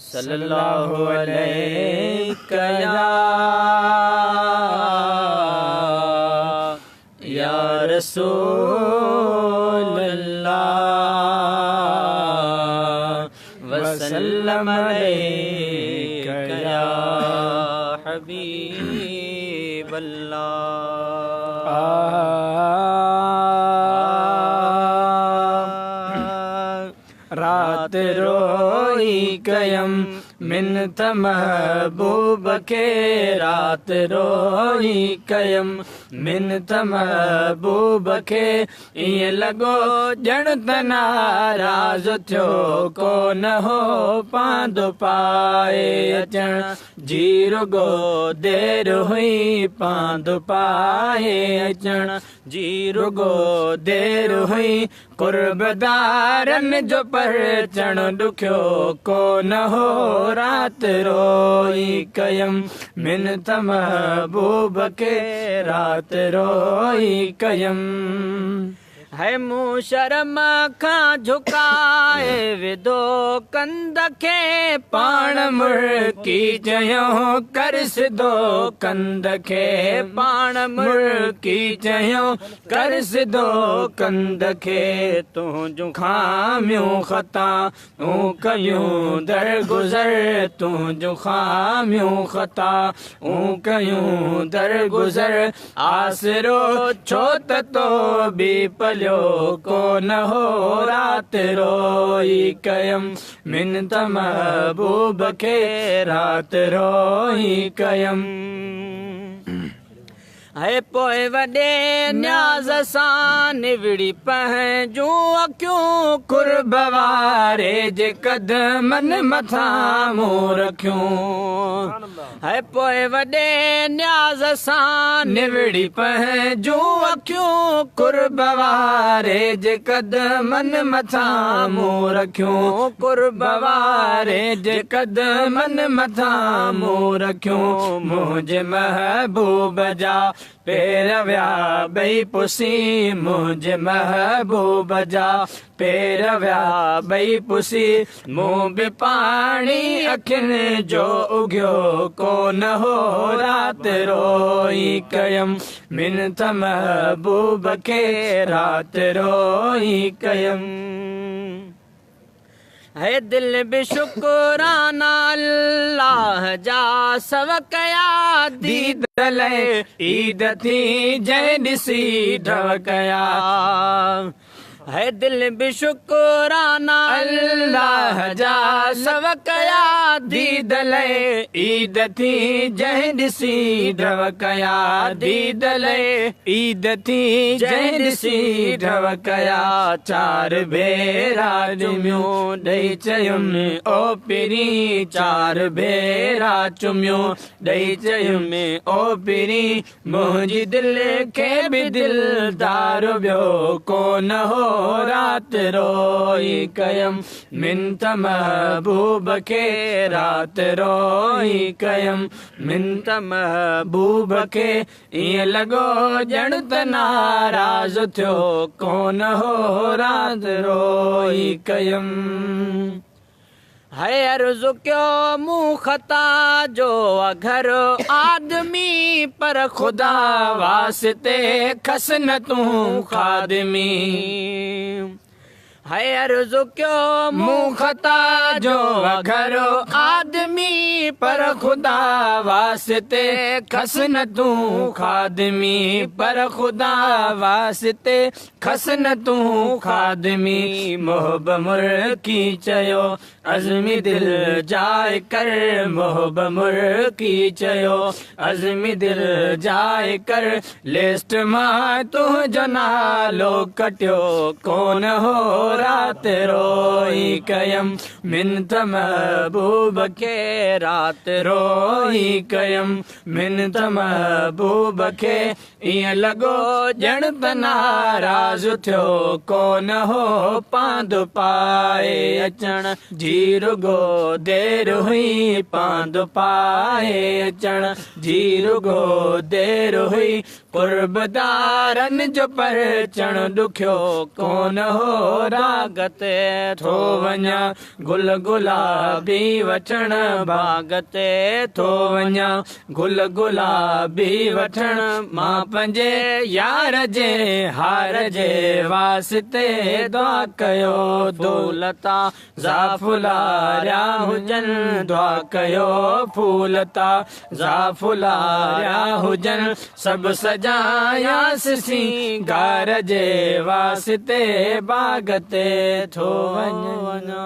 सल्लल्लाहु अलैहि या रसूल अल्लाह वसल्लम अलैका या हबीब अल्लाह। रात रोई कयम मिन्नत महबूब के, रात रोई कयम मिन्नत महबूब के, ईअं लॻो ॼण त नाराज़ थियो कोन हो पांदो पाए अचण जी रुगो देर हुई पांदो पाए अचण जी रुगो देर हुई कुर्बदारनि जो परचण ॾुखियो कोन हो रात रोई कयम मिन्नत महबूब के, रात रोई कयम है मूं शर्म खां झुकाए विधो कंध खे पाण मुड़की चयो कर सिधो कंध खे पाण मुड़की चयो कर सिधो कंध खे तुंहिंजूं खामियूं ख़ता तूं कयूं दरगुज़र तुंहिंजूं खामियूं ख़ता तूं कयूं दरगुज़र आसरो छो त तो बि पलियो कोन हो रात रोई कयम मिन्नत महबूब के, रात रोई कयम है पोइ वॾे न्याज़ सां निवड़ी पंहिंजूं अखियूं कुर्ब वारे जे कदमनि मथां मूं रखियूं है पोइ वॾे न्याज़ सां निवड़ी पंहिंजूं अखियूं कुर्ब वारे जे कदमनि मथां मूं रखियूं कुर्ब वारे जे कदमनि मथां मूं रखियूं मुंहिंजे महबूब जा पेर विया ॿई पुसी मुंहिंजे महबूब जा पेर विया ॿई पुसी मूं बि पाणी अखियुनि जो उघियो कोन हो रात रोई कयम मिन्नत महबूब के, रात रोई कयम है दिल बि शुक्राना अल्लाह जा सव कया दीद लय ईद थी जंहिं ॾिसी ढव कया है दिल बि शुक्राना अल्लाह जा सव कया दीद लय ईद थी जंहिं ॾिसी ढव कया दीद लय ईद थी जंहिं ॾिसी ढव कया चार भेरा चुमियूं ॾेई चयुमि ओ पिरी चार भेरा चुमियूं ॾेई चयुमि ओ पिरी मुंहिंजी दिलि खे बि दिलदार ॿियो कोन हो रात रोई कयम मिन्नत महबूब के, रात रोई कयम मिन्नत महबूब के, ईअं लॻो ॼण त नाराज़ थियो कोन हो रात रोई कयम है अर्ज़ु कयो मूं ख़ता जो अगर आदमी पर खुदा वास्ते खस न तूं खादमी है अर्ज़ु कयो मूं ख़ता जो अगर आदमी पर खुदा वास्ते खस न तूं खादमी पर खुदा वास्ते खस न तूं खादमी मोहब मुर्की चयो अज़मी दिल जाए कर मोहब मुर्की चयो अज़मी दिल जाए कर लिस्ट मां तुंहिंजो नालो कटियो कोन हो रात रोई कयम मिन्नत महबूब के, रात रोई कयम मिन्नत महबूब खे ईअं लॻो ॼण त नाराज़ थियो कोन हो पांदो पाए अचण जी रुगो देर हुई पांदो पाए अचण जी रुगो देर हुई कुर्बदारनि जो परचण ॾुखियो कोन हो राग ते थो वञा गुल गुलाबी वठण बाग ते थो वञा गुल गुलाबी वठण मां पंहिंजे यार जे हार जे वास्ते दुआ कयो दौलता ज़ाफ़ुलारिया हुजनि दुआ कयो फूलता ज़ाफ़ुलारिया हुजनि सभु सजायासि सिंगार जे वास्ते बाग ते थो वञा